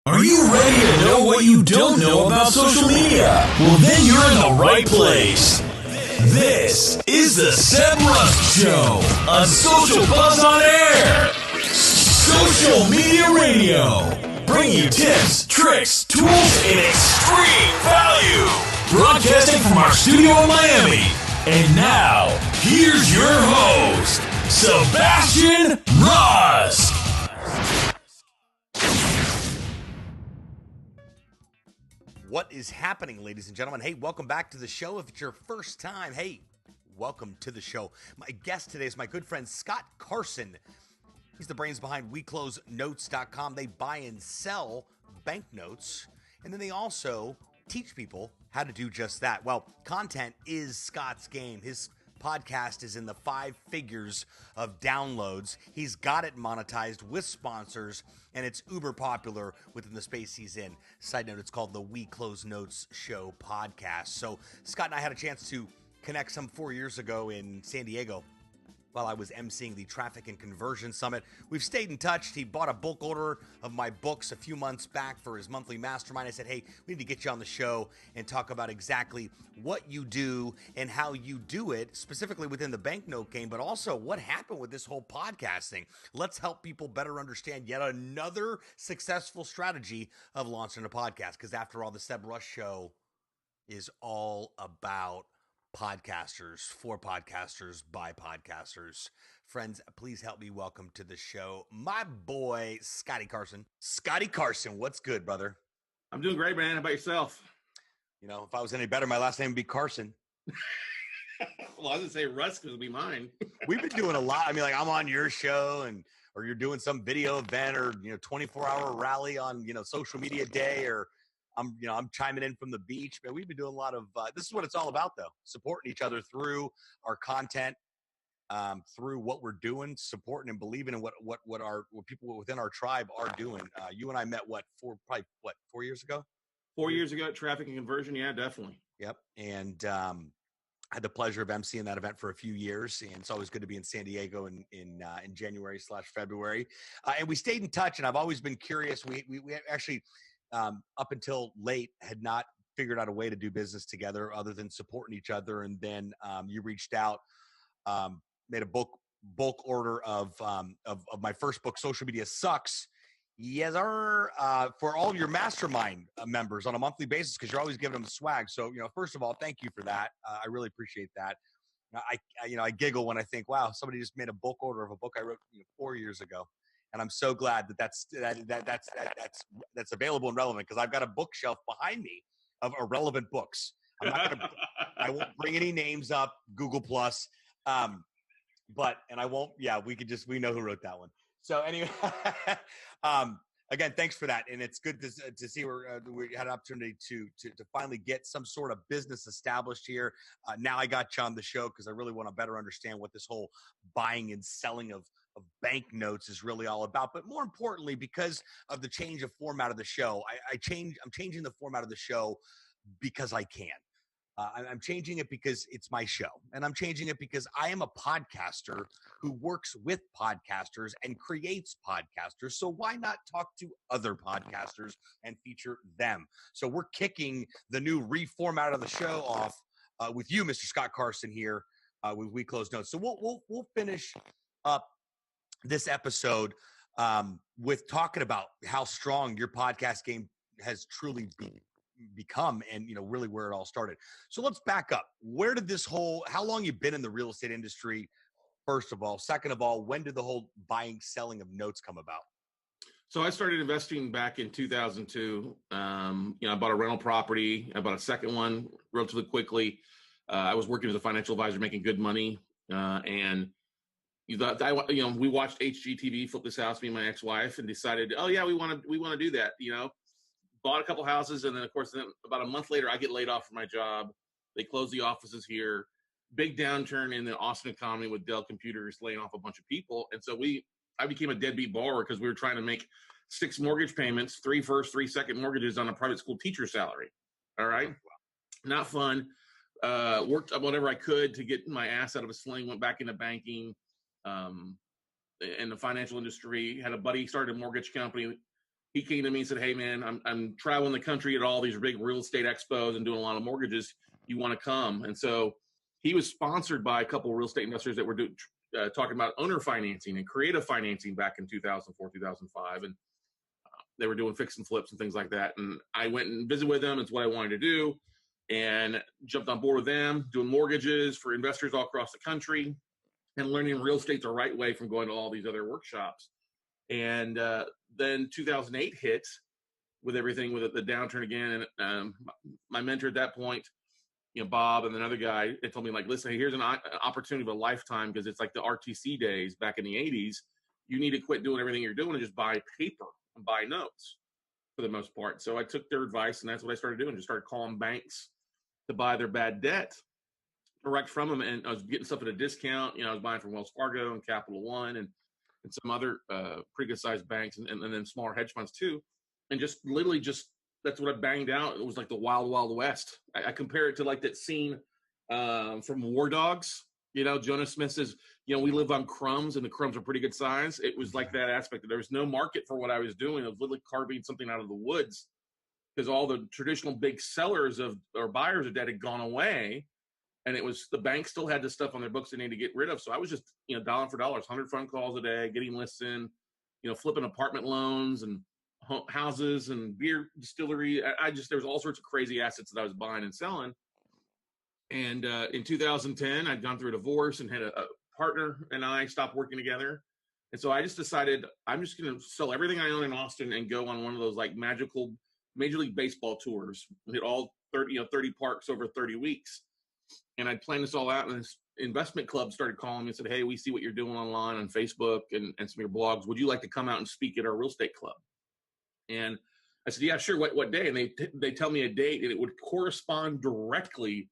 Are you ready to know what you don't know about social media? Well, then you're in the right place. This is the Seb Rust Show on Social Buzz on Air. Social Media Radio. Bringing you tips, tricks, tools, and extreme value. Broadcasting from our studio in Miami. And now, here's your host, Sebastian Rust. What is happening, ladies and gentlemen? Hey, welcome back to the show. If it's your first time, hey, welcome to the show. My guest today is my good friend, Scott Carson. He's the brains behind WeCloseNotescom. They buy and sell banknotes, and then they also teach people how to do just that. Well, content is Scott's game. His podcast is in the 5 figures of downloads. He's got it monetized with sponsors, and it's uber popular within the space he's in. Side note, it's called the We Close Notes Show podcast. So Scott and I had a chance to connect some 4 years ago in San Diego while I was emceeing the Traffic and Conversion Summit. We've stayed in touch. He bought a bulk order of my books a few months back for his monthly mastermind. I said, hey, we need to get you on the show and talk about exactly what you do and how you do it, specifically within the banknote game, but also what happened with this whole podcasting. Let's help people better understand yet another successful strategy of launching a podcast, because after all, the Seb Rust Show is all about podcasters, for podcasters, by podcasters. Friends, please help me welcome to the show my boy, Scotty Carson. Scotty Carson, what's good, brother? I'm doing great, man. How about yourself? You know, if I was any better, my last name would be Carson. Well, I was going to say Russ because it'll be mine. We've been doing a lot. I mean, like, I'm on your show, or you're doing some video event, or, 24-hour rally on, social media day, or I'm chiming in from the beach, but we've been doing a lot of, this is what it's all about though. Supporting each other through our content, through what we're doing, supporting and believing in what people within our tribe are doing. You and I met 4 years ago? 4 years ago at Traffic and Conversion. Yeah, definitely. Yep. And, I had the pleasure of emceeing that event for a few years, and it's always good to be in San Diego in January/February. And we stayed in touch, and I've always been curious. We actually, up until late, had not figured out a way to do business together other than supporting each other. And then you reached out, made a bulk order of my first book, Social Media Sucks. Yes, sir, for all of your mastermind members on a monthly basis, because you're always giving them swag. So, first of all, thank you for that. I really appreciate that. I giggle when I think, wow, somebody just made a bulk order of a book I wrote 4 years ago. And I'm so glad that's available and relevant, because I've got a bookshelf behind me of irrelevant books. I won't bring any names up, Google Plus, but I won't. Yeah, we know who wrote that one. So anyway, again, thanks for that, and it's good to see we had an opportunity to finally get some sort of business established here. Now I got you on the show because I really want to better understand what this whole buying and selling of banknotes is really all about. But more importantly, because of the change of format of the show, I'm changing the format of the show because I can. I'm changing it because it's my show, and I'm changing it because I am a podcaster who works with podcasters and creates podcasters. So why not talk to other podcasters and feature them? So we're kicking the new reformat of the show off with you, Mr. Scott Carson, here with We Close Notes. So we'll finish up this episode with talking about how strong your podcast game has truly become, and really where it all started. So let's back up. Where did how long you been in the real estate industry, first of all? Second of all, when did the whole buying, selling of notes come about? So I started investing back in 2002. I bought a rental property. I bought a second one relatively quickly. I was working as a financial advisor, making good money, and we watched HGTV Flip This House, me and my ex-wife, and decided, oh yeah, we want to do that. Bought a couple houses, and then of course, about a month later, I get laid off from my job. They close the offices here. Big downturn in the Austin economy with Dell Computers laying off a bunch of people, and so I became a deadbeat borrower because we were trying to make 6 mortgage payments, 3 first, 3 second mortgages on a private school teacher salary. All right, not fun. Worked whatever I could to get my ass out of a sling. Went back into banking. In the financial industry, had a buddy started a mortgage company. he came to me and said, "Hey man, I'm traveling the country at all these big real estate expos and doing a lot of mortgages. You want to come?" And so he was sponsored by a couple of real estate investors that were talking about owner financing and creative financing back in 2004, 2005. And they were doing fix and flips and things like that. And I went and visited with them. It's what I wanted to do, and jumped on board with them, doing mortgages for investors all across the country and learning real estate the right way from going to all these other workshops. And then 2008 hit with everything, with the downturn again. And my mentor at that point, Bob and another guy, they told me, like, listen, here's an opportunity of a lifetime, because it's like the RTC days back in the 80s. You need to quit doing everything you're doing and just buy paper and buy notes for the most part. So I took their advice, and that's what I started doing. Just started calling banks to buy their bad debt direct from them. And I was getting stuff at a discount. I was buying from Wells Fargo and Capital One and some other pretty good sized banks, and then smaller hedge funds too. And just literally that's what I banged out. It was like the wild, wild west. I compare it to like that scene from War Dogs. Jonah Smith says, we live on crumbs, and the crumbs are pretty good size. It was like that aspect. There was no market for what I was doing. I was literally carving something out of the woods, because all the traditional big sellers or buyers of debt had gone away. And it was, the bank still had this stuff on their books they need to get rid of. So I was just, dollar for dollars, 100 phone calls a day, getting lists in, flipping apartment loans and houses and beer distillery. There was all sorts of crazy assets that I was buying and selling. And in 2010, I'd gone through a divorce and had a partner, and I stopped working together. And so I just decided I'm just going to sell everything I own in Austin and go on one of those like magical Major League Baseball tours, hit all 30 parks over 30 weeks. And I'd planned this all out, and this investment club started calling me and said, "Hey, we see what you're doing online on Facebook and some of your blogs. Would you like to come out and speak at our real estate club?" And I said, "Yeah, sure. What day?" And they tell me a date, and it would correspond directly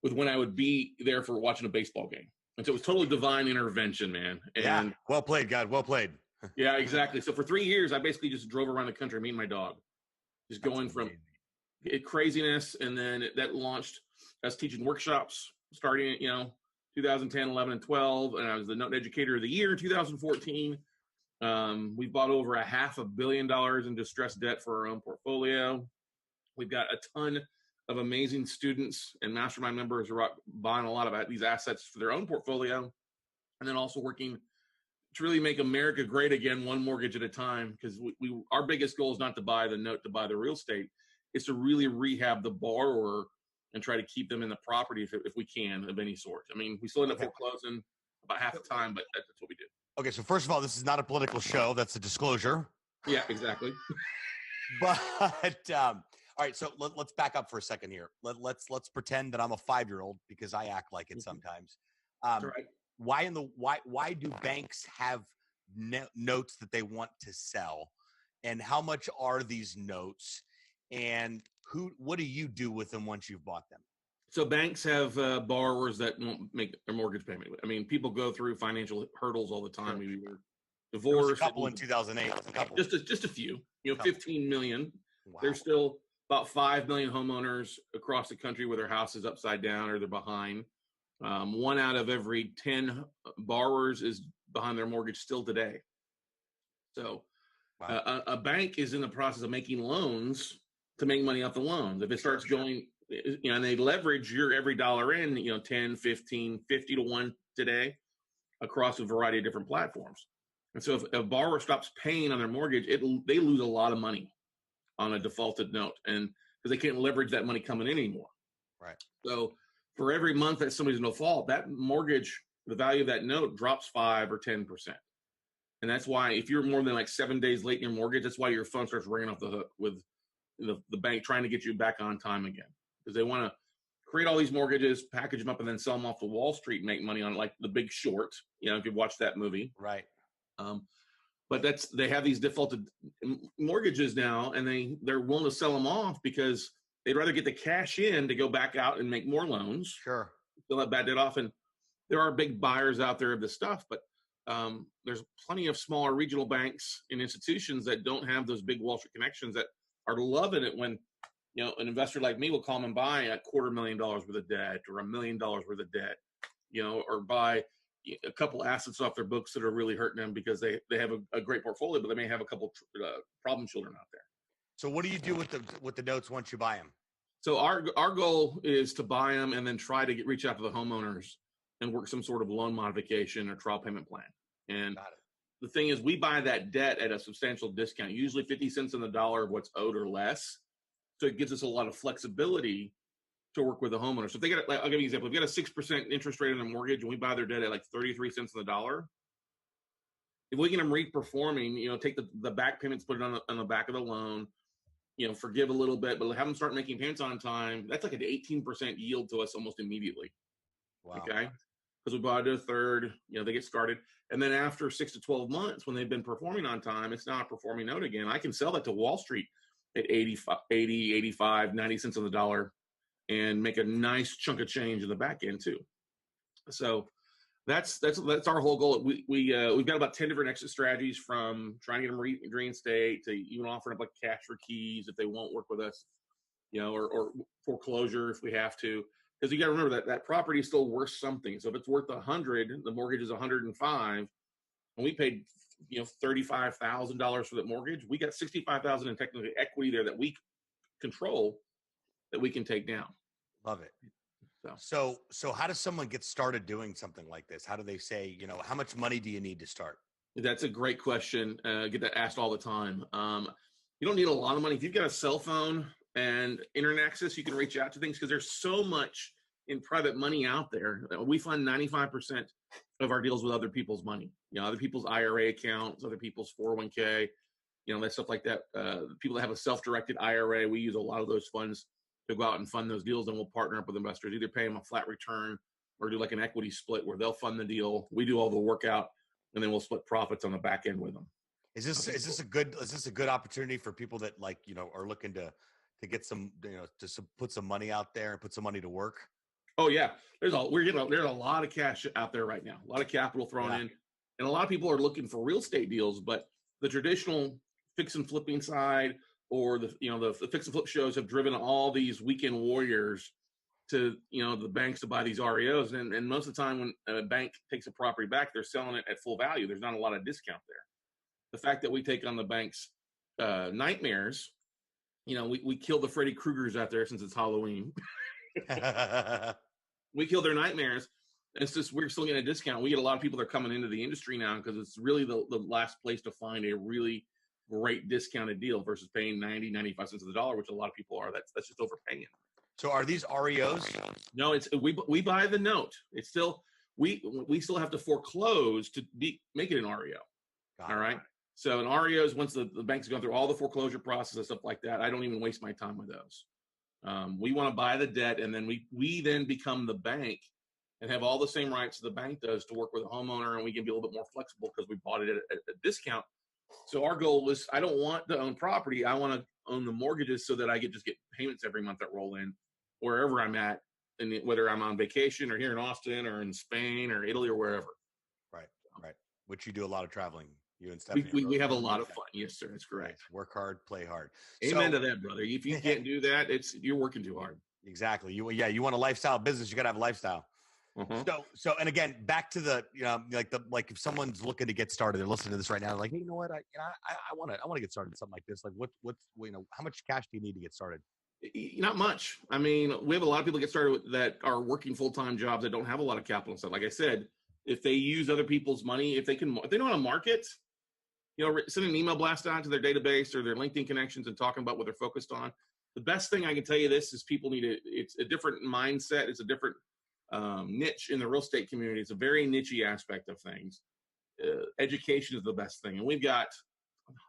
with when I would be there for watching a baseball game. And so it was totally divine intervention, man. And yeah, well played, God. Well played. Yeah, exactly. So for 3 years, I basically just drove around the country, me and my dog, just going from craziness. And then that launched us teaching workshops starting, 2010, 11, and 12. And I was the Note Educator of the Year in 2014. We bought over $500 million in distressed debt for our own portfolio. We've got a ton of amazing students and mastermind members who are buying a lot of these assets for their own portfolio, and then also working to really make America great again, one mortgage at a time. Because our biggest goal is not to buy the note, to buy the real estate. It's to really rehab the borrower and try to keep them in the property if we can, of any sort. I mean, we still end up foreclosing about half the time, but that's what we do. Okay, so first of all, this is not a political show. That's a disclosure. Yeah, exactly. But all right, so let's back up for a second here. Let's pretend that I'm a 5-year-old, because I act like it sometimes. That's right. Why do banks have notes that they want to sell, and how much are these notes, and what do you do with them once you've bought them? So banks have borrowers that won't make their mortgage payment. I mean, people go through financial hurdles all the time. Sure. We were divorced. A couple in 2008. Just a few. 15 million. Wow. There's still about 5 million homeowners across the country where their house is upside down or they're behind. 1 out of every 10 borrowers is behind their mortgage still today. So wow. A bank is in the process of making loans to make money off the loans. If it starts going, and they leverage your every dollar in, 10, 15, 50 to 1 today across a variety of different platforms. And so if a borrower stops paying on their mortgage, they lose a lot of money on a defaulted note, and because they can't leverage that money coming in anymore. Right. So for every month that somebody's in default, that mortgage, the value of that note drops 5 or 10%. And that's why if you're more than like 7 days late in your mortgage, that's why your phone starts ringing off the hook with the bank trying to get you back on time again, because they want to create all these mortgages, package them up, and then sell them off to Wall Street and make money on it, like The Big Short. If you've watched that movie. Right. But they have these defaulted mortgages now, and they're willing to sell them off because they'd rather get the cash in to go back out and make more loans. Sure. Fill that bad debt off. And there are big buyers out there of this stuff, but there's plenty of smaller regional banks and institutions that don't have those big Wall Street connections that are loving it when, an investor like me will come and buy $250,000 worth of debt or $1 million worth of debt, or buy a couple assets off their books that are really hurting them because they have a great portfolio, but they may have a couple problem children out there. So what do you do with the notes once you buy them? So our goal is to buy them and then try to reach out to the homeowners and work some sort of loan modification or trial payment plan. And the thing is, we buy that debt at a substantial discount, usually 50 cents on the dollar of what's owed or less. So it gives us a lot of flexibility to work with the homeowner. So if they get, I'll give you an example. If you got a 6% interest rate on a mortgage and we buy their debt at like 33 cents on the dollar, if we get them reperforming, take the back payments, put it on the back of the loan, forgive a little bit, but have them start making payments on time, that's like an 18% yield to us almost immediately. Wow. Okay. Because we bought it a third, they get started. And then after 6 to 12 months, when they've been performing on time, it's not a performing note again. I can sell that to Wall Street at 80, 85, 90 cents on the dollar and make a nice chunk of change in the back end too. So that's our whole goal. We've got about 10 different exit strategies, from trying to get them reinstate to even offering up like cash for keys if they won't work with us, or foreclosure if we have to. Because you got to remember that property is still worth something. So if it's worth 100, the mortgage is 105, and we paid $35,000 for that mortgage, we got $65,000 in technical equity there that we control, that we can take down. Love it. So how does someone get started doing something like this? How do they say, how much money do you need to start? That's a great question. Get that asked all the time. You don't need a lot of money. If you've got a cell phone and internet access, you can reach out to things, because there's so much in private money out there. We fund 95% of our deals with other people's money, other people's IRA accounts, other people's 401k, that stuff like that. People that have a self-directed IRA, we use a lot of those funds to go out and fund those deals, and we'll partner up with investors, either pay them a flat return or do like an equity split where they'll fund the deal. We do all the workout, and then we'll split profits on the back end with them. Is this a good opportunity for people that are looking to get some, to put some money out there and put some money to work? Oh yeah. There's a lot of cash out there right now, a lot of capital thrown in, and a lot of people are looking for real estate deals, but the traditional fix and flipping side, or the fix and flip shows have driven all these weekend warriors to, the banks to buy these REOs. And most of the time when a bank takes a property back, they're selling it at full value. There's not a lot of discount there. The fact that we take on the bank's nightmares, we kill the Freddy Kruegers out there since it's Halloween. We kill their nightmares. And it's just, we're still getting a discount. We get a lot of people that are coming into the industry now because it's really the last place to find a really great discounted deal versus paying 90, 95 cents on the dollar, which a lot of people are. That's just overpaying. So are these REOs? No, it's we buy the note. It's still, we still have to foreclose to make it an REO. All right. So an REO is once the bank's gone through all the foreclosure process and stuff like that. I don't even waste my time with those. We want to buy the debt, and then we then become the bank and have all the same rights the bank does to work with a homeowner, and we can be a little bit more flexible because we bought it at a discount. So our goal is, I don't want to own property. I want to own the mortgages so that I just get payments every month that roll in wherever I'm at, and whether I'm on vacation or here in Austin or in Spain or Italy or wherever. Right. Which you do a lot of traveling. You and Stephanie. We have a lot of fun. Yes, sir. That's correct. Work hard, play hard. Amen to that, brother. If you can't do that, you're working too hard. Exactly. You want a lifestyle business, you got to have a lifestyle. Mm-hmm. So, and again, back to the, like if someone's looking to get started, they're listening to this right now, they're like, hey, you know what? I want to get started in something like this. Like what's how much cash do you need to get started? Not much. I mean, we have a lot of people get started that are working full-time jobs that don't have a lot of capital and stuff. Like I said, if they use other people's money, if they know how to market, send an email blast out to their database or their LinkedIn connections and talking about what they're focused on. The best thing I can tell you is people it's a different mindset. It's a different niche in the real estate community. It's a very niche-y aspect of things. Education is the best thing. And we've got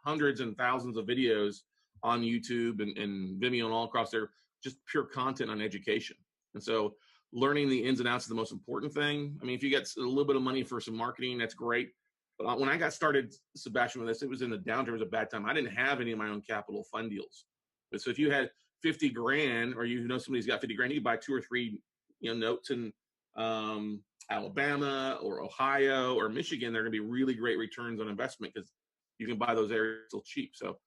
hundreds and thousands of videos on YouTube and Vimeo and all across there, just pure content on education. And so learning the ins and outs is the most important thing. I mean, if you get a little bit of money for some marketing, that's great. But when I got started, Sebastian, with this, it was in the downturn. It was a bad time. I didn't have any of my own capital fund deals. But so if you had 50 grand, or somebody's got 50 grand, you could buy 2 or 3 notes in Alabama or Ohio or Michigan. They're going to be really great returns on investment because you can buy those areas still cheap. So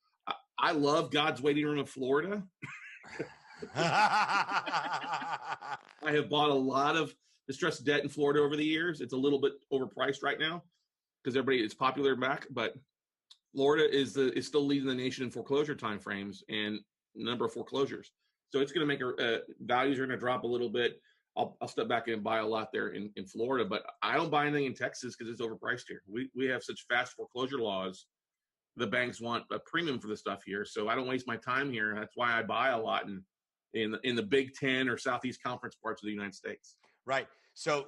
I love God's waiting room in Florida. I have bought a lot of distressed debt in Florida over the years. It's a little bit overpriced right now because it's popular back, but Florida is still leading the nation in foreclosure timeframes and number of foreclosures. So it's going to make values are going to drop a little bit. I'll step back and buy a lot there in Florida, but I don't buy anything in Texas because it's overpriced here. We have such fast foreclosure laws. The banks want a premium for the stuff here, so I don't waste my time here. That's why I buy a lot in the Big Ten or Southeast Conference parts of the United States. Right. So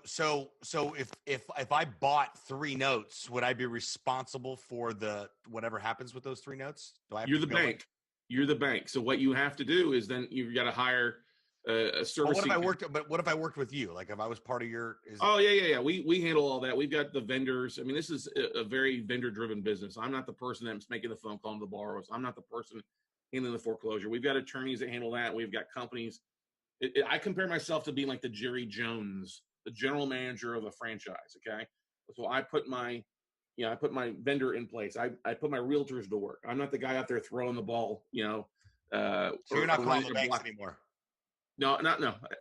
if I bought 3 notes, would I be responsible for whatever happens with those 3 notes? You're the bank. You're the bank. So what you have to do is then you've got to hire a service. What if I worked with you? Like if I was part of your? Yeah. We handle all that. We've got the vendors. I mean, this is a very vendor-driven business. I'm not the person that's making the phone call to the borrowers. I'm not the person handling the foreclosure. We've got attorneys that handle that. We've got companies. I compare myself to being like the Jerry Jones, the general manager of a franchise. Okay, so I put my vendor in place. I put my realtors to work. I'm not the guy out there throwing the ball. So you're not calling the banks anymore. No.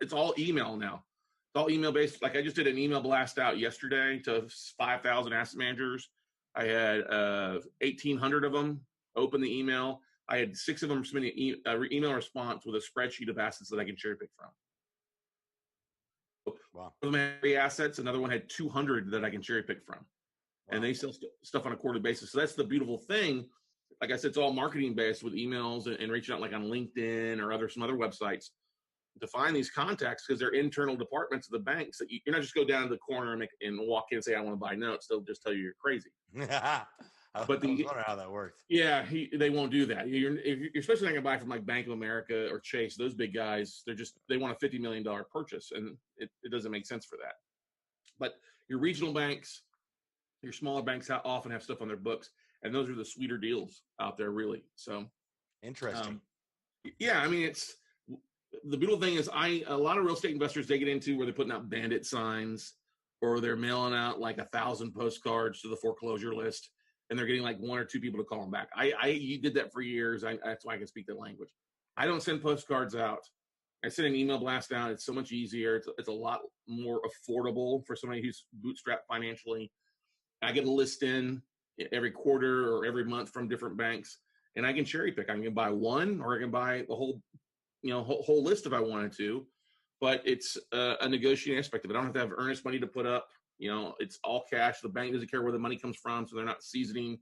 It's all email now. It's all email based. Like I just did an email blast out yesterday to 5,000 asset managers. I had 1,800 of them open the email. I had 6 of them submitting email response with a spreadsheet of assets that I can cherry pick from. Wow. One of them had 3 assets. Another one had 200 that I can cherry pick from. Wow. And they sell stuff on a quarterly basis. So that's the beautiful thing. Like I said, it's all marketing based with emails and reaching out like on LinkedIn or some other websites to find these contacts because they're internal departments of the banks that you're not just go down to the corner and walk in and say, I want to buy notes. They'll just tell you you're crazy. I was wondering how that works. Yeah, they won't do that. You're especially not going to buy from like Bank of America or Chase. Those big guys, they want a $50 million purchase, and it doesn't make sense for that. But your regional banks, your smaller banks often have stuff on their books, and those are the sweeter deals out there, really. So interesting. Yeah, I mean, it's the beautiful thing is a lot of real estate investors they get into where they're putting out bandit signs or they're mailing out like 1,000 postcards to the foreclosure list. And they're getting like 1 or 2 people to call them back. You did that for years. That's why I can speak that language. I don't send postcards out. I send an email blast out. It's so much easier. It's a lot more affordable for somebody who's bootstrapped financially. I get a list in every quarter or every month from different banks, and I can cherry pick. I can buy one, or I can buy the whole list if I wanted to. But it's a negotiating aspect of it. I don't have to have earnest money to put up. It's all cash. The bank doesn't care where the money comes from, so they're not seasoning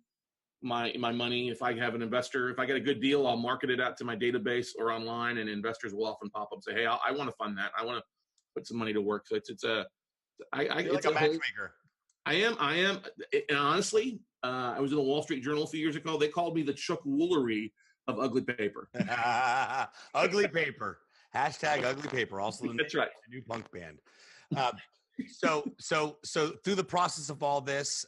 my money. If I have an investor, if I get a good deal, I'll market it out to my database or online, and investors will often pop up and say, "Hey, I want to fund that. I want to put some money to work." So it's a matchmaker. I am, and honestly, I was in the Wall Street Journal a few years ago. They called me the Chuck Woolery of ugly paper. Ugly paper. Hashtag ugly paper. Also, that's right. The new punk band. So through the process of all this,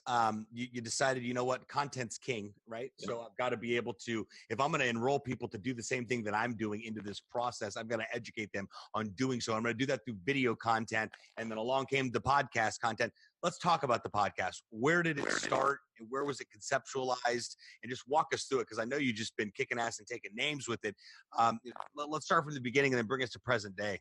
you decided, you know what, content's king, right? Yeah. So I've got to be able to, if I'm going to enroll people to do the same thing that I'm doing into this process, I've got to educate them on doing so. I'm going to do that through video content. And then along came the podcast content. Let's talk about the podcast. Where did it start? And where was it conceptualized? And just walk us through it, because I know you've just been kicking ass and taking names with it. Let's start from the beginning and then bring us to present day.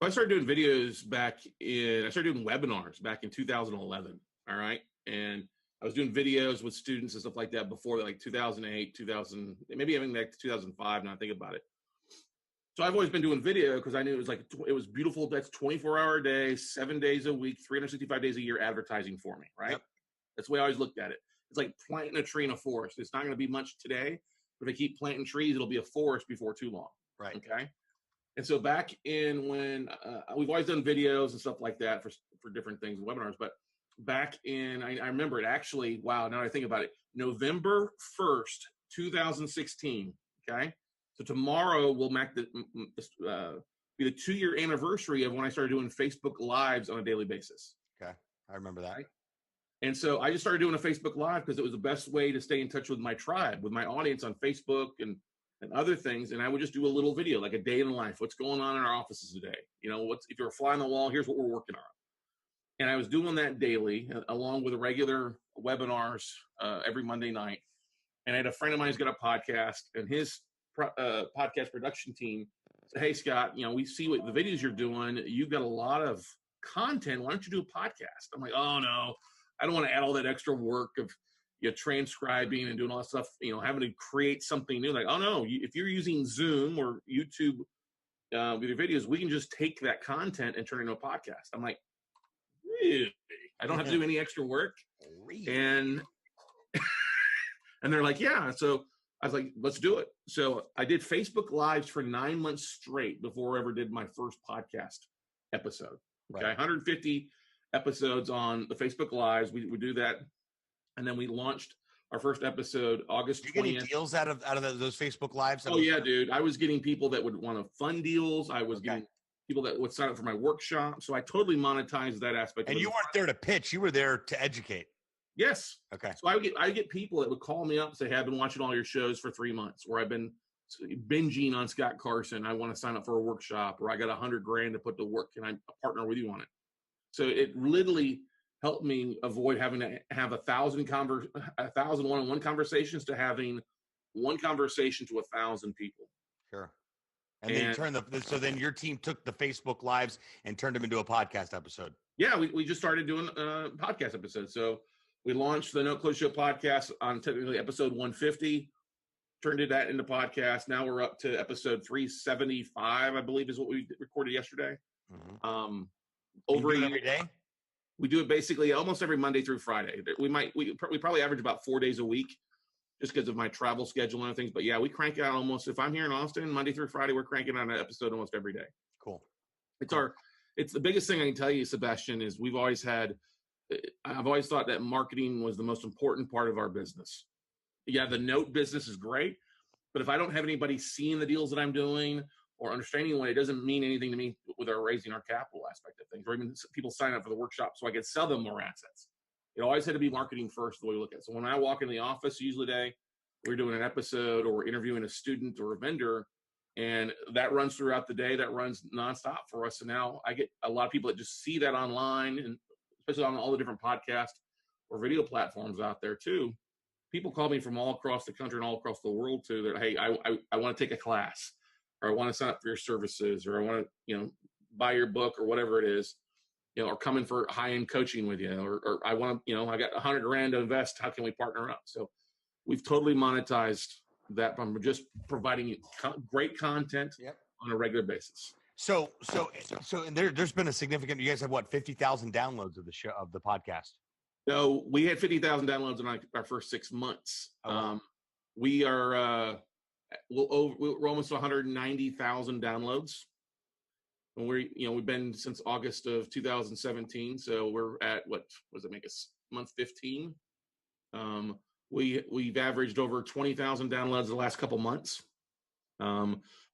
I started doing videos I started doing webinars back in 2011. All right. And I was doing videos with students and stuff like that before, like 2008, 2000, maybe even back to 2005. Now I think about it. So I've always been doing video because I knew it was beautiful. That's 24-hour a day, 7 days a week, 365 days a year advertising for me. Right. Yep. That's the way I always looked at it. It's like planting a tree in a forest. It's not going to be much today, but if I keep planting trees, it'll be a forest before too long. Right. Okay. And so back in when we've always done videos and stuff like that for different things, webinars, but back in, I remember it actually, wow, now I think about it, November 1st, 2016, okay? So tomorrow will mark be the 2-year anniversary of when I started doing Facebook Lives on a daily basis. Okay, I remember that. Right? And so I just started doing a Facebook Live because it was the best way to stay in touch with my tribe, with my audience on Facebook and other things. And I would just do a little video, like a day in the life. What's going on in our offices today? If you're a fly on the wall, here's what we're working on. And I was doing that daily along with regular webinars every Monday night. And I had a friend of mine who's got a podcast, and his podcast production team said, "Hey, Scott, we see what the videos you're doing. You've got a lot of content. Why don't you do a podcast? I'm like, oh no, I don't want to add all that extra work of transcribing and doing all that stuff, having to create something new. Like, oh no, if you're using Zoom or YouTube with your videos, we can just take that content and turn it into a podcast. I'm like, really? I don't have to do any extra work. Really? And they're like, yeah. So I was like, let's do it. So I did Facebook Lives for 9 months straight before I ever did my first podcast episode. Okay, Right. 150 episodes on the Facebook Lives. We do that. And then we launched our first episode August 20th. Did you get any deals out of those Facebook Lives? Oh, yeah, dude. I was getting people that would want to fund deals. I was getting people that would sign up for my workshop. So I totally monetized that aspect. And you weren't there to pitch. You were there to educate. Yes. Okay. So I get people that would call me up and say, hey, I've been watching all your shows for 3 months, or I've been binging on Scott Carson. I want to sign up for a workshop, or I got $100,000 to put to work. Can I partner with you on it? So it literally helped me avoid having to have 1,000 one-on-one conversations to having one conversation to 1,000 people. Sure. And then so then your team took the Facebook Lives and turned them into a podcast episode. Yeah, we just started doing podcast episodes. So we launched the No Close Show podcast on technically episode 150, turned that into podcast. Now we're up to episode 375, I believe is what we recorded yesterday. Mm-hmm. Over you do it every day? We do it basically almost every Monday through Friday. We probably average about 4 days a week just because of my travel schedule and other things. But yeah, we crank out almost, if I'm here in Austin, Monday through Friday, we're cranking out an episode almost every day. Cool. It's the biggest thing I can tell you, Sebastian, is I've always thought that marketing was the most important part of our business. Yeah, the note business is great, but if I don't have anybody seeing the deals that I'm doing or understanding what it doesn't mean anything to me with our raising our capital aspect of things, or even people sign up for the workshop so I could sell them more assets. It always had to be marketing first, the way we look at it. So when I walk in the office, usually today, we're doing an episode or we're interviewing a student or a vendor, and that runs throughout the day. That runs nonstop for us. And now I get a lot of people that just see that online, and especially on all the different podcast or video platforms out there too. People call me from all across the country and all across the world too. That, hey, I want to take a class, or I want to sign up for your services, or I want to, buy your book or whatever it is, or come in for high-end coaching with you, or I want to, I got $100,000 to invest. How can we partner up? So we've totally monetized that from just providing great content on a regular basis. So and there's been a significant, you guys have what, 50,000 downloads of the show, of the podcast? So we had 50,000 downloads in our first 6 months. We are, we're almost 190,000 downloads. And we've been since August of 2017. So we're at, what does it make us, month 15? We've averaged over 20,000 downloads the last couple months.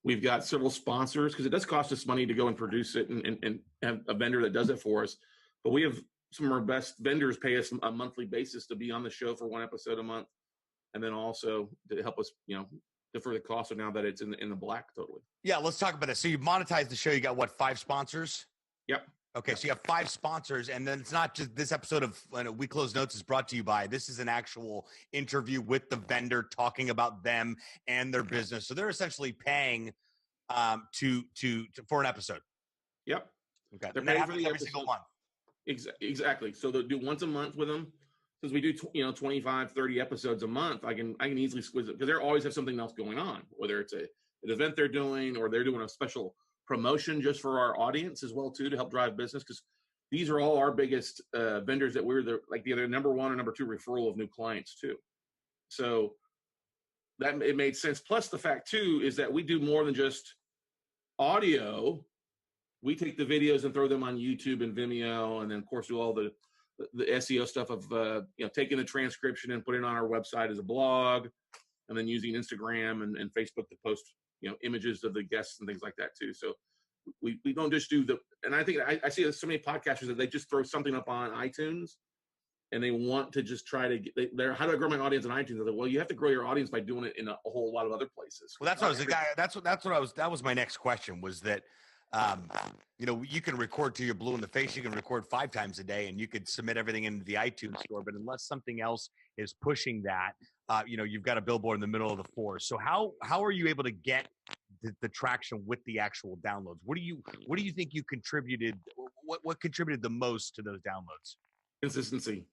We've got several sponsors, because it does cost us money to go and produce it and have a vendor that does it for us. But we have some of our best vendors pay us a monthly basis to be on the show for one episode a month. And then also to help us, defer the cost of now that it's in the black totally. Yeah, let's talk about it. So you monetized the show. You got what, 5 sponsors? Yep. Okay, so you have 5 sponsors, and then it's not just this episode of We Close Notes is brought to you by. This is an actual interview with the vendor talking about them and their business. So they're essentially paying to for an episode. Yep. Okay. They're paying for the every episode. single one. Exactly. So they'll do once a month with them. Since we do 25, 30 episodes a month, I can easily squeeze it, because they always have something else going on, whether it's an event they're doing, or they're doing a special promotion just for our audience as well too, to help drive business, because these are all our biggest vendors that we're either number 1 or number 2 referral of new clients too. So that it made sense. Plus the fact too is that we do more than just audio. We take the videos and throw them on YouTube and Vimeo, and then of course do all the SEO stuff of taking the transcription and putting it on our website as a blog, and then using Instagram and Facebook to post images of the guests and things like that too. So we don't just do and I think I see so many podcasters that they just throw something up on iTunes, and they want to just try to they're, how do I grow my audience on iTunes? They're like, well, you have to grow your audience by doing it in a whole lot of other places. Well, that was my next question, was that you can record till you're blue in the face. You can record 5 times a day, and you could submit everything into the iTunes store. But unless something else is pushing that, you've got a billboard in the middle of the forest. So how are you able to get the traction with the actual downloads? What do you think you contributed? What contributed the most to those downloads? Consistency.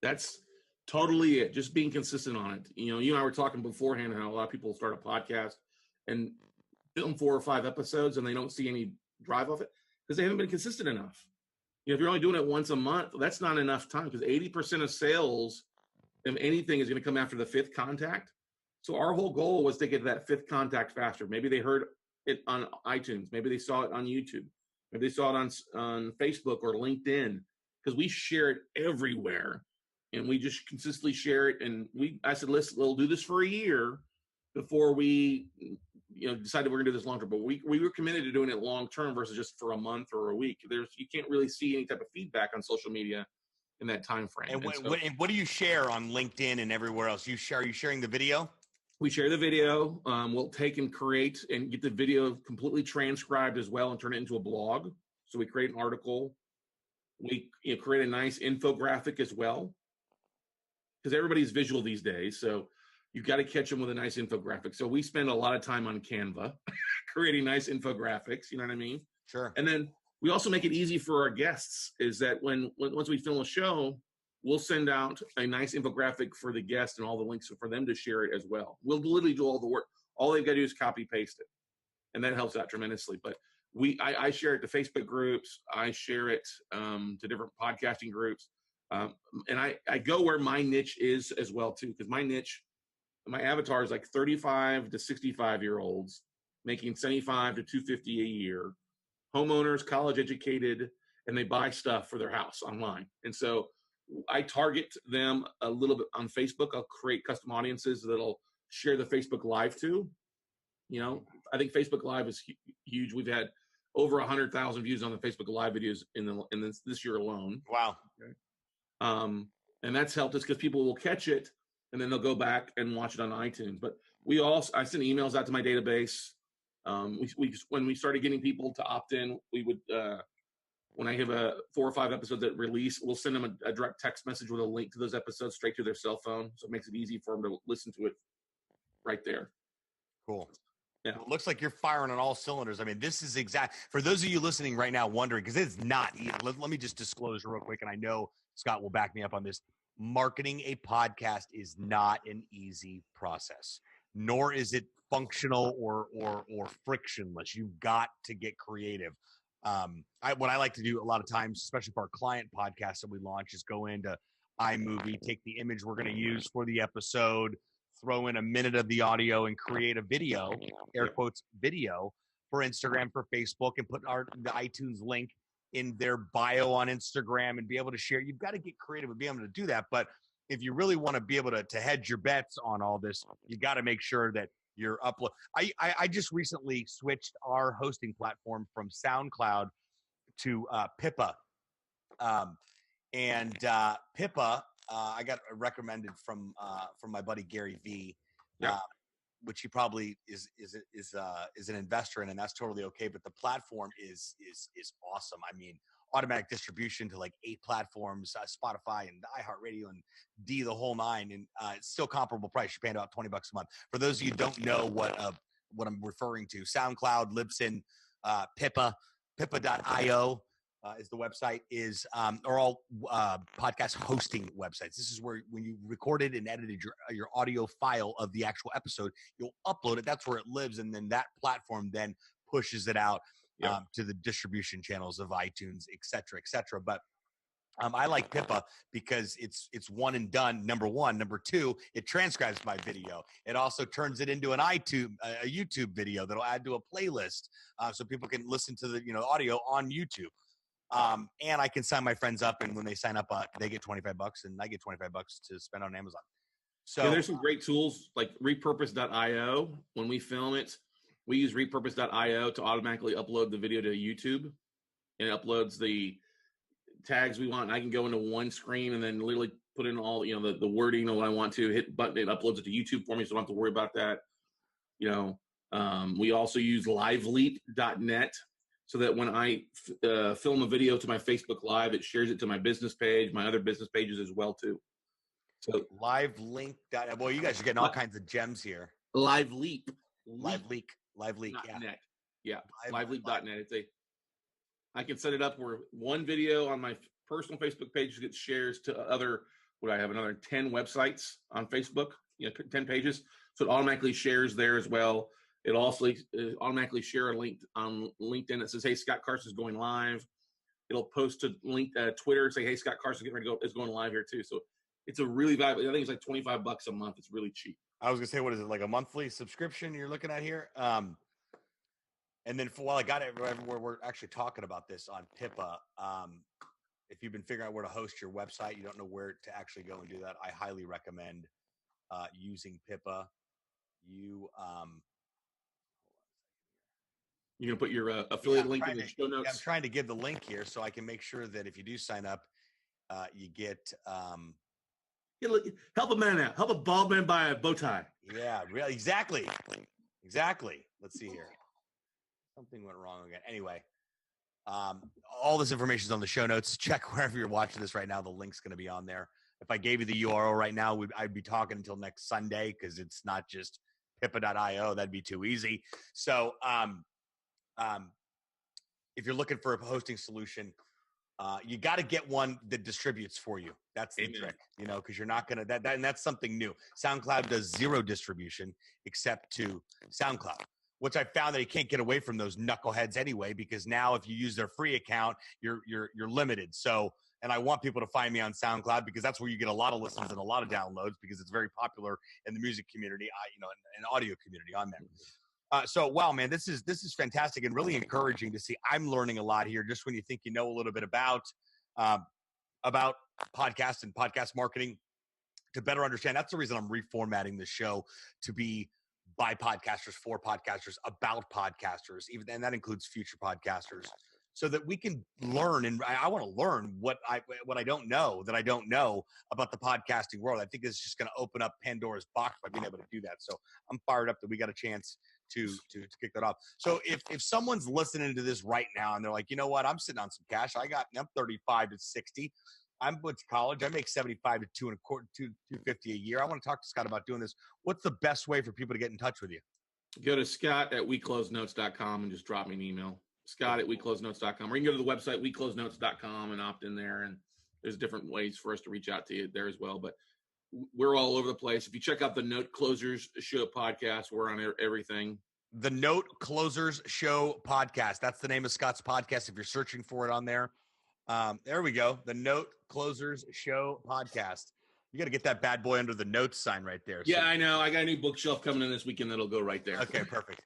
That's totally it. Just being consistent on it. You and I were talking beforehand how a lot of people start a podcast and film 4 or 5 episodes and they don't see any drive off it because they haven't been consistent enough. If you're only doing it once a month, that's not enough time because 80% of sales of anything is going to come after the 5th contact. So our whole goal was to get that 5th contact faster. Maybe they heard it on iTunes. Maybe they saw it on YouTube. Maybe they saw it on Facebook or LinkedIn because we share it everywhere. And we just consistently share it. And I said, listen, we'll do this for a year before we decided we're going to do this long term. But we were committed to doing it long term versus just for a month or a week. You can't really see any type of feedback on social media in that time frame. And what do you share on LinkedIn and everywhere else? Are you sharing the video? We share the video. We'll take and create and get the video completely transcribed as well and turn it into a blog. So we create an article. We create a nice infographic as well because everybody's visual these days. So you've got to catch them with a nice infographic. So we spend a lot of time on Canva creating nice infographics. You know what I mean? Sure. And then we also make it easy for our guests is that once we film a show, we'll send out a nice infographic for the guest and all the links for them to share it as well. We'll literally do all the work. All they've got to do is copy paste it. And that helps out tremendously. But I share it to Facebook groups. I share it to different podcasting groups. And I go where my niche is as well too, because my avatar is like 35 to 65-year-olds making 75 to 250 a year, homeowners, college educated, and they buy stuff for their house online. And so I target them a little bit on Facebook. I'll create custom audiences that'll share the Facebook Live too. I think Facebook Live is huge. We've had over 100,000 views on the Facebook Live videos in this year alone. Wow. Okay. And that's helped us because people will catch it and then they'll go back and watch it on iTunes. But I send emails out to my database. When we started getting people to opt in, we would, when I have 4 or 5 episodes that release, we'll send them a direct text message with a link to those episodes straight to their cell phone. So it makes it easy for them to listen to it right there. Cool. Yeah. It looks like you're firing on all cylinders. I mean, this is for those of you listening right now wondering, because it's not easy. Let me just disclose real quick, and I know Scott will back me up on this. Marketing a podcast is not an easy process, nor is it functional or frictionless. You've got to get creative. What I like to do a lot of times, especially for our client podcast that we launch, is go into iMovie, take the image we're going to use for the episode, throw in a minute of the audio and create a video, air quotes, video for Instagram, for Facebook, and put the iTunes link in their bio on Instagram and be able to share. You've got to get creative and be able to do that. But if you really want to be able to hedge your bets on all this, you got to make sure that you're upload. I just recently switched our hosting platform from SoundCloud to Pippa. Pippa, I got recommended from my buddy Gary V, which he probably is an investor in, and that's totally okay. But the platform is awesome. I mean, automatic distribution to like 8 platforms, Spotify and iHeartRadio and the whole 9, and it's still comparable price. You're paying about $20 a month. For those of you who don't know what I'm referring to, SoundCloud, Libsyn, Pippa.io. Is the website are all podcast hosting websites. This is where when you recorded and edited your audio file of the actual episode, you'll upload it. That's where it lives, and then that platform then pushes it out to the distribution channels of iTunes, et cetera, et cetera. But I like Pippa because it's one and done. Number one. Number two, it transcribes my video. It also turns it into a YouTube video that'll add to a playlist, so people can listen to the audio on YouTube. And I can sign my friends up, and when they sign up, they get $25 and I get $25 to spend on Amazon. So there's some great tools like repurpose.io. When we film it, we use repurpose.io to automatically upload the video to YouTube, and it uploads the tags we want. And I can go into one screen and then literally put in all, the wording of what I want to, hit a button, it uploads it to YouTube for me. So I don't have to worry about that. We also use liveleap.net. So that when I film a video to my Facebook Live, it shares it to my business page, my other business pages as well too. So live link. Well, you guys are getting all kinds of gems here. Live Leap. Lively, yeah. .net. Yeah, Lively. lively.net. I can set it up where one video on my personal Facebook page gets shares to another 10 websites on Facebook, 10 pages. So it automatically shares there as well. It also automatically share a link on LinkedIn that says, hey, Scott Carson's going live. It'll post to Twitter, say, hey, Scott Carson is going live here too. So it's a really valuable, I think it's like $25 a month. It's really cheap. I was gonna say, what is it, like a monthly subscription you're looking at here? And then while I got it, we're actually talking about this on Pippa. If you've been figuring out where to host your website, you don't know where to actually go and do that, I highly recommend using Pippa. You You're gonna put your affiliate link in the show notes. Yeah, I'm trying to give the link here so I can make sure that if you do sign up, you get help a man out. Help a bald man buy a bow tie. Yeah, really, exactly. Let's see here. Something went wrong again. Anyway, all this information is on the show notes. Check wherever you're watching this right now. The link's going to be on there. If I gave you the URL right now, I'd be talking until next Sunday because it's not just pippa.io. That'd be too easy. So if you're looking for a hosting solution, you got to get one that distributes for you. That's the trick, because you're not going to and that's something new. SoundCloud does zero distribution except to SoundCloud, which I found that you can't get away from those knuckleheads anyway, because now if you use their free account, you're limited. So, and I want people to find me on SoundCloud because that's where you get a lot of listens and a lot of downloads because it's very popular in the music community, and audio community on there. So, wow, man, this is fantastic and really encouraging to see. I'm learning a lot here just when you think you know a little bit about podcasts and podcast marketing to better understand. That's the reason I'm reformatting the show to be by podcasters, for podcasters, about podcasters, and that includes future podcasters, so that we can learn. And I want to learn what I don't know that I don't know about the podcasting world. I think it's just going to open up Pandora's box by being able to do that. So I'm fired up that we got a chance to kick that off. So if someone's listening to this right now and they're like, you know what, I'm sitting on some cash. I'm 35 to 60. I'm went to college. I make 75 to 250 a year. I want to talk to Scott about doing this. What's the best way for people to get in touch with you? Go to Scott@WeCloseNotes.com and just drop me an email. Scott@WeCloseNotes.com. Or you can go to the website, WeCloseNotes.com, and opt in there. And there's different ways for us to reach out to you there as well. But we're all over the place. If you check out the Note Closers Show podcast, we're on everything. The Note Closers Show podcast. That's the name of Scott's podcast. If you're searching for it on there. There we go. The Note Closers Show podcast. You got to get that bad boy under the notes sign right there. Yeah, I know. I got a new bookshelf coming in this weekend that'll go right there. Okay, perfect.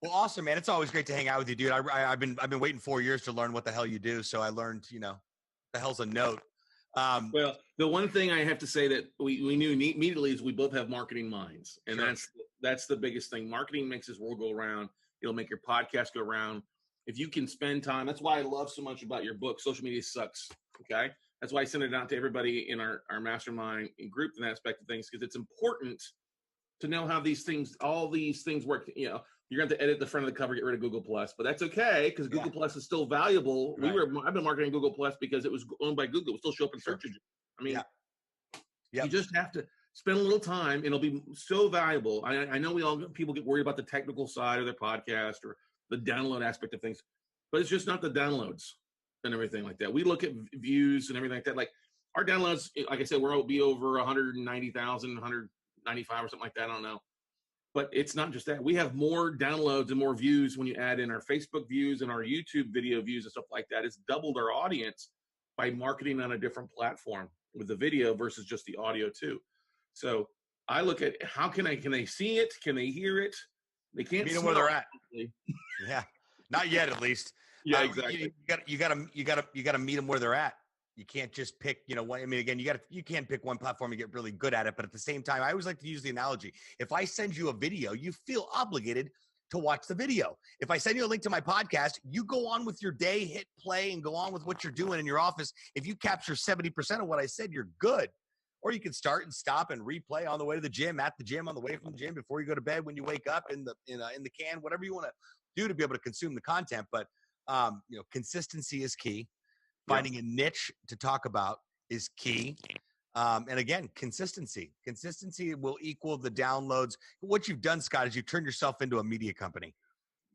Well, awesome, man. It's always great to hang out with you, dude. I've been waiting 4 years to learn what the hell you do. So I learned, the hell's a note. Well, the one thing I have to say that we knew immediately is we both have marketing minds, and Sure. that's the biggest thing. Marketing makes this world go around. It'll make your podcast go around. If you can spend time, that's why I love so much about your book, Social Media Sucks, okay? That's why I send it out to everybody in our mastermind group and that aspect of things, because it's important to know how all these things work. You're going to have to edit the front of the cover, get rid of Google+, but that's okay, because Google Plus is still valuable. Right. I've been marketing Google Plus because it was owned by Google. It will still show up in search engine. I mean, you just have to spend a little time, and it'll be so valuable. I know people get worried about the technical side of their podcast or the download aspect of things, but it's just not the downloads and everything like that. We look at views and everything like that. Like our downloads, like I said, we'll be over 190,000, 195 or something like that. I don't know. But it's not just that. We have more downloads and more views when you add in our Facebook views and our YouTube video views and stuff like that. It's doubled our audience by marketing on a different platform with the video versus just the audio too. So I look at can they see it? Can they hear it? They can't meet them where they're at. Yeah, not yet, at least. Yeah, exactly. You got to meet them where they're at. You can't just pick, again, you can't pick one platform and get really good at it. But at the same time, I always like to use the analogy. If I send you a video, you feel obligated to watch the video. If I send you a link to my podcast, you go on with your day, hit play, and go on with what you're doing in your office. If you capture 70% of what I said, you're good. Or you can start and stop and replay on the way to the gym, at the gym, on the way from the gym, before you go to bed, when you wake up, in the can, whatever you want to do to be able to consume the content. But consistency is key. Finding a niche to talk about is key. And again, consistency will equal the downloads. What you've done, Scott, is you turned yourself into a media company.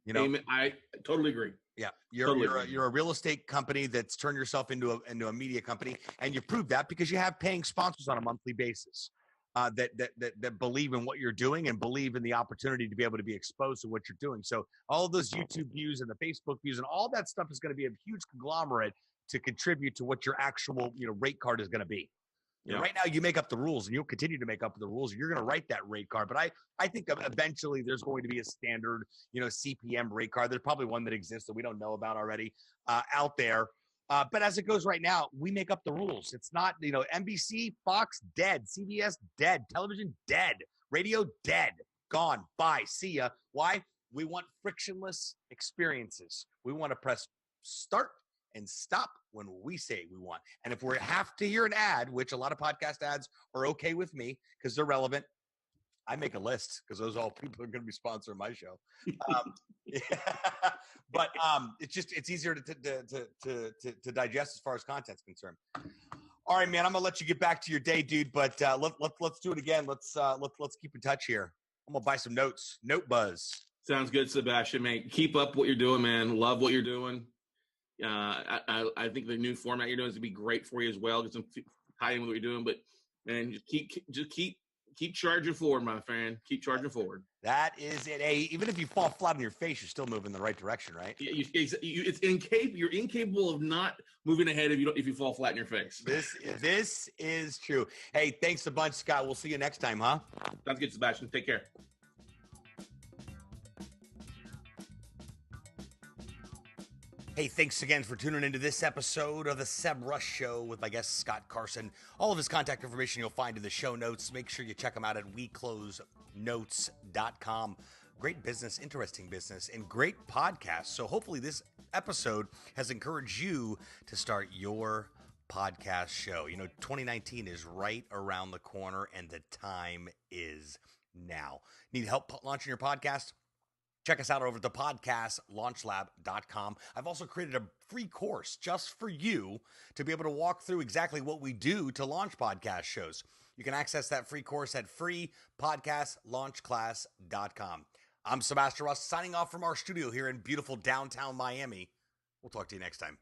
You know, Amen. I totally agree. Yeah, you're a real estate company that's turned yourself into a media company, and you prove that because you have paying sponsors on a monthly basis that believe in what you're doing and believe in the opportunity to be able to be exposed to what you're doing. So all of those YouTube views and the Facebook views and all that stuff is going to be a huge conglomerate to contribute to what your actual rate card is going to be. Yeah. Right now, you make up the rules, and you'll continue to make up the rules. You're going to write that rate card, but I think eventually there's going to be a standard, CPM rate card. There's probably one that exists that we don't know about already out there. But as it goes right now, we make up the rules. It's not, NBC, Fox, dead. CBS, dead. Television, dead. Radio, dead. Gone. Bye. See ya. Why? We want frictionless experiences. We want to press start and stop when we say we want. And if we have to hear an ad, which a lot of podcast ads are okay with me because they're relevant, I make a list because those all people are going to be sponsoring my show. But it's easier to digest as far as content's concerned. All right, man, I'm gonna let you get back to your day, dude. But let's do it again. Let's keep in touch here. I'm gonna buy some notes. Note buzz. Sounds good, Sebastian, mate. Keep up what you're doing, man. Love what you're doing. I think the new format you're doing is gonna be great for you as well. Get some tie in with what you're doing, but man, just keep charging forward, my friend. Keep charging forward. That is it. Hey, even if you fall flat on your face, you're still moving in the right direction, right? You're incapable of not moving ahead if you fall flat in your face. This is true. Hey, thanks a bunch, Scott. We'll see you next time, huh? Sounds good, Sebastian. Take care. Hey, thanks again for tuning into this episode of the Seb Rush Show with my guest, Scott Carson. All of his contact information you'll find in the show notes. Make sure you check him out at WeCloseNotescom. Great business, interesting business, and great podcast. So hopefully this episode has encouraged you to start your podcast show. 2019 is right around the corner, and the time is now. Need help launching your podcast? Check us out over at the podcastlaunchlab.com. I've also created a free course just for you to be able to walk through exactly what we do to launch podcast shows. You can access that free course at freepodcastlaunchclass.com. I'm Sebastian Russ signing off from our studio here in beautiful downtown Miami. We'll talk to you next time.